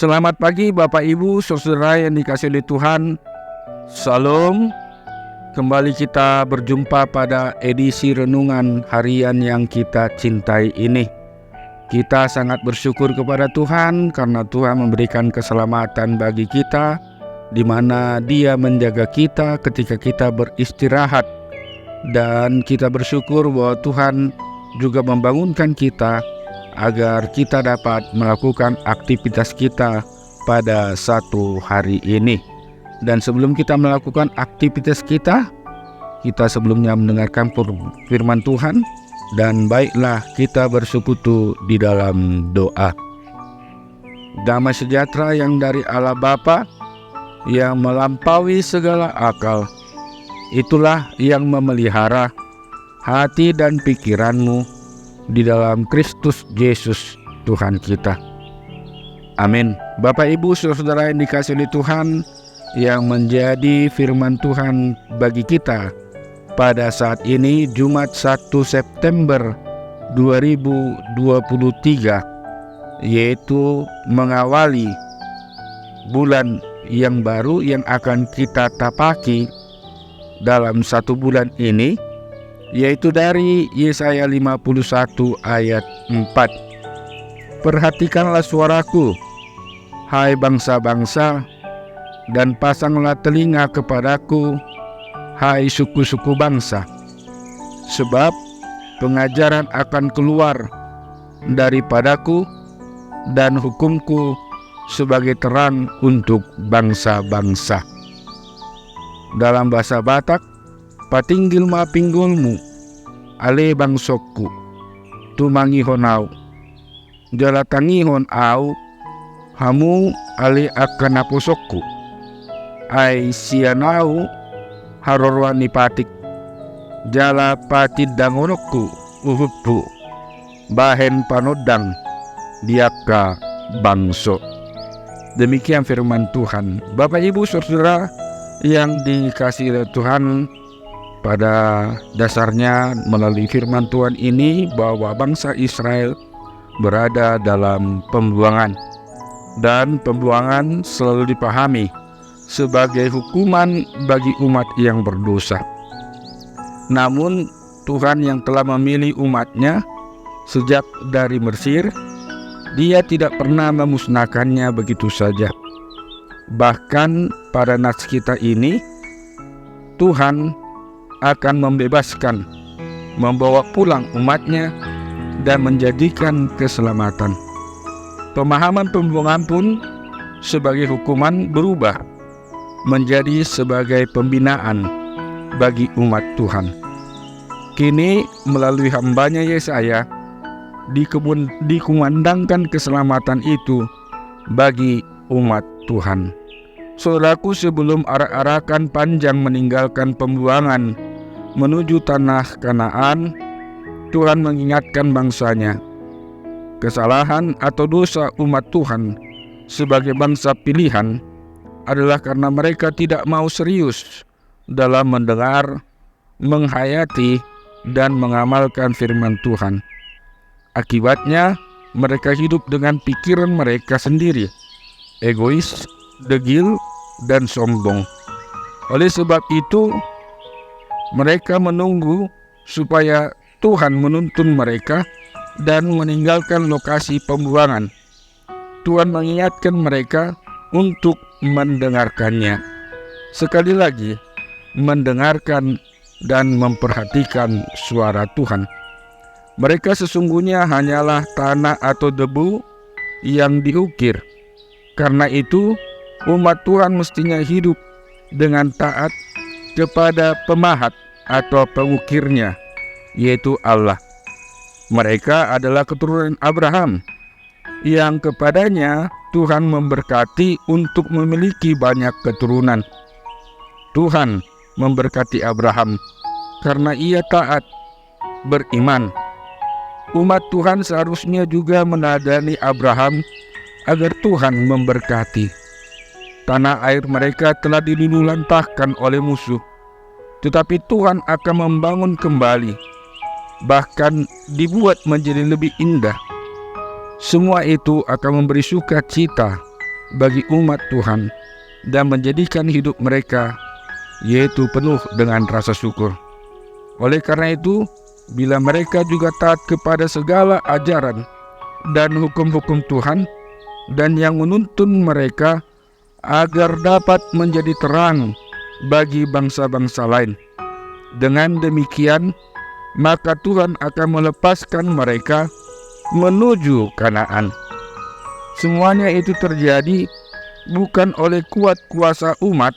Selamat pagi Bapak Ibu, saudara yang dikasihi oleh Tuhan. Salam. Kembali kita berjumpa pada edisi renungan harian yang kita cintai ini. Kita sangat bersyukur kepada Tuhan karena Tuhan memberikan keselamatan bagi kita, di mana Dia menjaga kita ketika kita beristirahat. Dan kita bersyukur bahwa Tuhan juga membangunkan kita agar kita dapat melakukan aktivitas kita pada satu hari ini. Dan sebelum kita melakukan aktivitas kita sebelumnya mendengarkan firman Tuhan, dan baiklah kita bersekutu di dalam doa. Damai sejahtera yang dari Allah Bapa yang melampaui segala akal, itulah yang memelihara hati dan pikiranmu di dalam Kristus Yesus Tuhan kita. Amin. Bapak Ibu saudara yang dikasihi oleh Tuhan, yang menjadi firman Tuhan bagi kita pada saat ini Jumat 1 September 2023, yaitu mengawali bulan yang baru yang akan kita tapaki dalam satu bulan ini, yaitu dari Yesaya 51 ayat 4. Perhatikanlah suaraku, hai bangsa-bangsa, dan pasanglah telinga kepadaku, hai suku-suku bangsa. Sebab pengajaran akan keluar daripadaku, dan hukumku sebagai terang untuk bangsa-bangsa. Dalam bahasa Batak, patinggil ma pinggulmu, ale bangsokku, tumangihon au, jalatangihon au, hamu ale akan aposokku, ai sianau harorwani patik, jala patid dangonokku, uhuppu, bahen panodang, diaka bangso. Demikian firman Tuhan. Bapak Ibu saudara yang dikasihi oleh Tuhan, pada dasarnya melalui firman Tuhan ini bahwa bangsa Israel berada dalam pembuangan, dan pembuangan selalu dipahami sebagai hukuman bagi umat yang berdosa. Namun Tuhan yang telah memilih umatnya sejak dari Mesir, Dia tidak pernah memusnahkannya begitu saja. Bahkan pada nats kita ini, Tuhan akan membebaskan, membawa pulang umatnya, dan menjadikan keselamatan. Pemahaman pembuangan pun sebagai hukuman berubah menjadi sebagai pembinaan bagi umat Tuhan. Kini melalui hambanya Yesaya dikumandangkan keselamatan itu bagi umat Tuhan. Saudaraku, sebelum arak-arakan panjang meninggalkan pembuangan menuju tanah Kanaan, Tuhan mengingatkan bangsanya. Kesalahan atau dosa umat Tuhan sebagai bangsa pilihan adalah karena mereka tidak mau serius dalam mendengar, menghayati, dan mengamalkan firman Tuhan. Akibatnya, mereka hidup dengan pikiran mereka sendiri, egois, degil, dan sombong. Oleh sebab itu, mereka menunggu supaya Tuhan menuntun mereka dan meninggalkan lokasi pembuangan. Tuhan mengingatkan mereka untuk mendengarkannya. Sekali lagi, mendengarkan dan memperhatikan suara Tuhan. Mereka sesungguhnya hanyalah tanah atau debu yang diukir. Karena itu, umat Tuhan mestinya hidup dengan taat kepada pemahat atau pengukirnya, yaitu Allah. Mereka adalah keturunan Abraham, yang kepadanya Tuhan memberkati untuk memiliki banyak keturunan. Tuhan memberkati Abraham karena ia taat, beriman. Umat Tuhan seharusnya juga meneladani Abraham agar Tuhan memberkati. Tanah air mereka telah diluluhlantahkan oleh musuh, tetapi Tuhan akan membangun kembali, bahkan dibuat menjadi lebih indah. Semua itu akan memberi sukacita bagi umat Tuhan dan menjadikan hidup mereka yaitu penuh dengan rasa syukur. Oleh karena itu, bila mereka juga taat kepada segala ajaran dan hukum-hukum Tuhan dan yang menuntun mereka agar dapat menjadi terang bagi bangsa-bangsa lain. Dengan demikian, maka Tuhan akan melepaskan mereka menuju Kanaan. Semuanya itu terjadi bukan oleh kuat kuasa umat,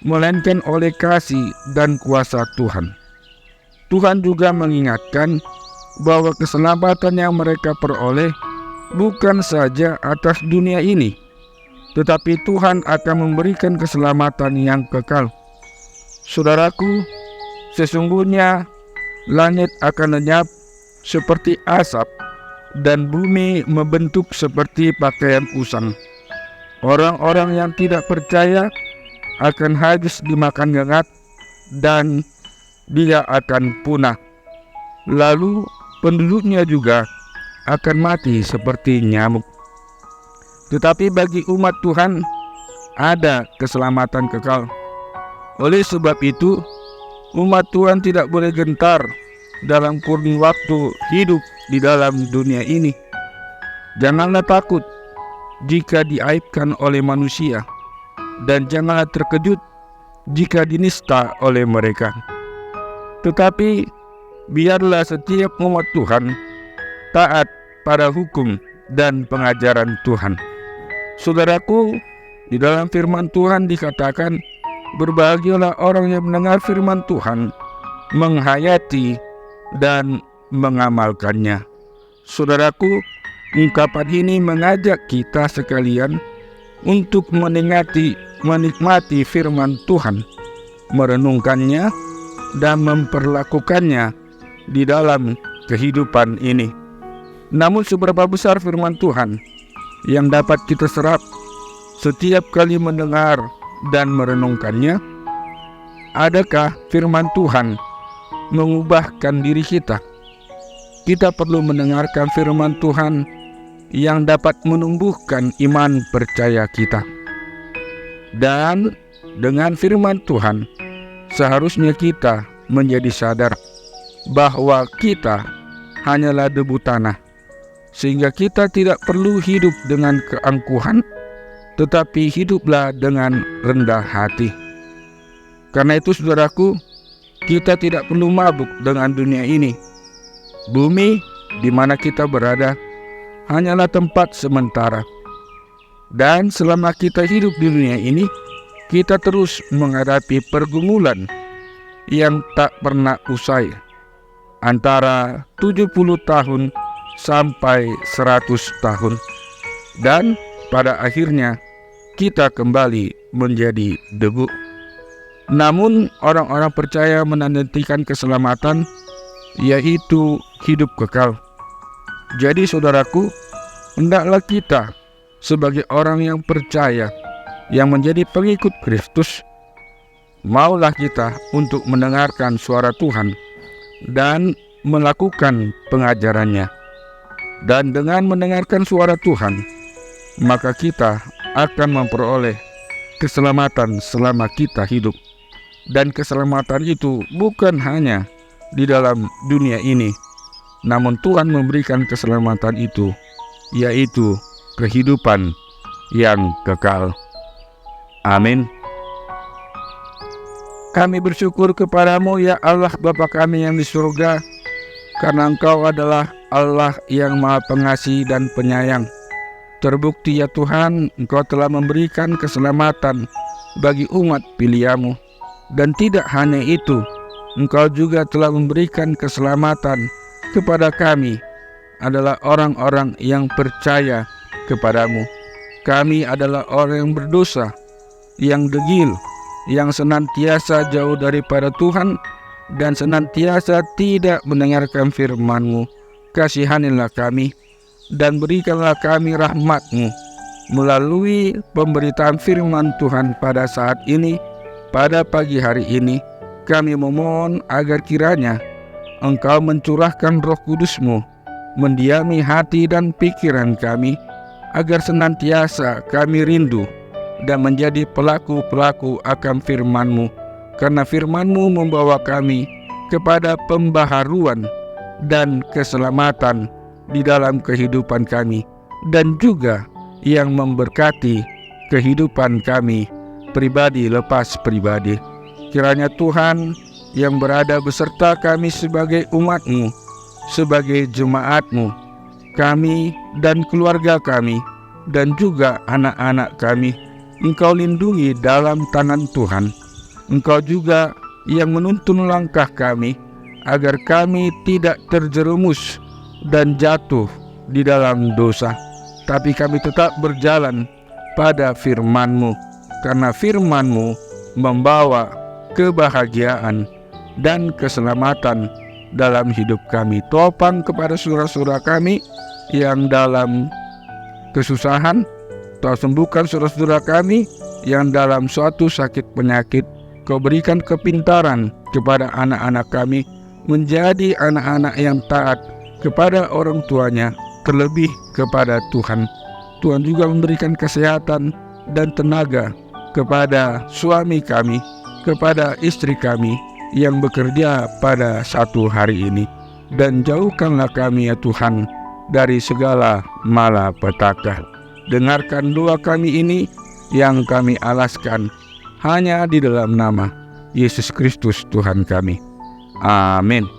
melainkan oleh kasih dan kuasa Tuhan. Tuhan juga mengingatkan bahwa keselamatan yang mereka peroleh bukan saja atas dunia ini, tetapi Tuhan akan memberikan keselamatan yang kekal. Saudaraku, sesungguhnya langit akan lenyap seperti asap dan bumi membentuk seperti pakaian usang. Orang-orang yang tidak percaya akan habis dimakan ngengat dan dia akan punah. Lalu penduduknya juga akan mati seperti nyamuk. Tetapi bagi umat Tuhan ada keselamatan kekal. Oleh sebab itu, umat Tuhan tidak boleh gentar dalam kurun waktu hidup di dalam dunia ini. Janganlah takut jika diaibkan oleh manusia, dan janganlah terkejut jika dinista oleh mereka. Tetapi biarlah setiap umat Tuhan taat pada hukum dan pengajaran Tuhan. Saudaraku, di dalam firman Tuhan dikatakan, berbahagialah orang yang mendengar firman Tuhan, menghayati dan mengamalkannya. Saudaraku, ungkapan ini mengajak kita sekalian untuk menikmati firman Tuhan, merenungkannya dan memperlakukannya di dalam kehidupan ini. Namun seberapa besar firman Tuhan yang dapat kita serap setiap kali mendengar dan merenungkannya? Adakah firman Tuhan mengubahkan diri kita? Kita perlu mendengarkan firman Tuhan yang dapat menumbuhkan iman percaya kita. Dan dengan firman Tuhan, seharusnya kita menjadi sadar bahwa kita hanyalah debu tanah, sehingga kita tidak perlu hidup dengan keangkuhan, tetapi hiduplah dengan rendah hati. Karena itu saudaraku, kita tidak perlu mabuk dengan dunia ini. Bumi di mana kita berada hanyalah tempat sementara. Dan selama kita hidup di dunia ini, kita terus menghadapi pergumulan yang tak pernah usai, antara 70 tahun sampai 100 tahun. Dan pada akhirnya kita kembali menjadi debu. Namun orang-orang percaya menantikan keselamatan, yaitu hidup kekal. Jadi saudaraku, hendaklah kita sebagai orang yang percaya, yang menjadi pengikut Kristus, maulah kita untuk mendengarkan suara Tuhan dan melakukan pengajarannya. Dan dengan mendengarkan suara Tuhan, maka kita akan memperoleh keselamatan selama kita hidup. Dan keselamatan itu bukan hanya di dalam dunia ini, namun Tuhan memberikan keselamatan itu, yaitu kehidupan yang kekal. Amin. Kami bersyukur kepadamu ya Allah Bapa kami yang di surga, karena Engkau adalah Allah yang Maha Pengasih dan Penyayang. Terbukti ya Tuhan, Engkau telah memberikan keselamatan bagi umat pilihan-Mu. Dan tidak hanya itu, Engkau juga telah memberikan keselamatan kepada kami, adalah orang-orang yang percaya kepadamu. Kami adalah orang yang berdosa, yang degil, yang senantiasa jauh daripada Tuhan, dan senantiasa tidak mendengarkan firman-Mu. Kasihanilah kami, dan berikanlah kami rahmat-Mu melalui pemberitaan firman Tuhan pada saat ini, pada pagi hari ini. Kami memohon agar kiranya Engkau mencurahkan Roh Kudus-Mu mendiami hati dan pikiran kami, agar senantiasa kami rindu dan menjadi pelaku-pelaku akan firman-Mu, karena firman-Mu membawa kami kepada pembaharuan dan keselamatan di dalam kehidupan kami, dan juga yang memberkati kehidupan kami pribadi lepas pribadi. Kiranya Tuhan yang berada beserta kami sebagai umat-Mu, sebagai jemaat-Mu, kami dan keluarga kami, dan juga anak-anak kami, Engkau lindungi dalam tangan Tuhan. Engkau juga yang menuntun langkah kami, agar kami tidak terjerumus dan jatuh di dalam dosa, tapi kami tetap berjalan pada firman-Mu, karena firman-Mu membawa kebahagiaan dan keselamatan dalam hidup kami. Topang kepada saudara-saudara kami yang dalam kesusahan, Kau sembuhkan saudara-saudara kami yang dalam suatu sakit penyakit. Kau berikan kepintaran kepada anak-anak kami menjadi anak-anak yang taat kepada orang tuanya, terlebih kepada Tuhan. Tuhan juga memberikan kesehatan dan tenaga kepada suami kami, kepada istri kami yang bekerja pada satu hari ini. Dan jauhkanlah kami ya Tuhan dari segala malapetaka. Dengarkan doa kami ini yang kami alaskan hanya di dalam nama Yesus Kristus Tuhan kami. Amin.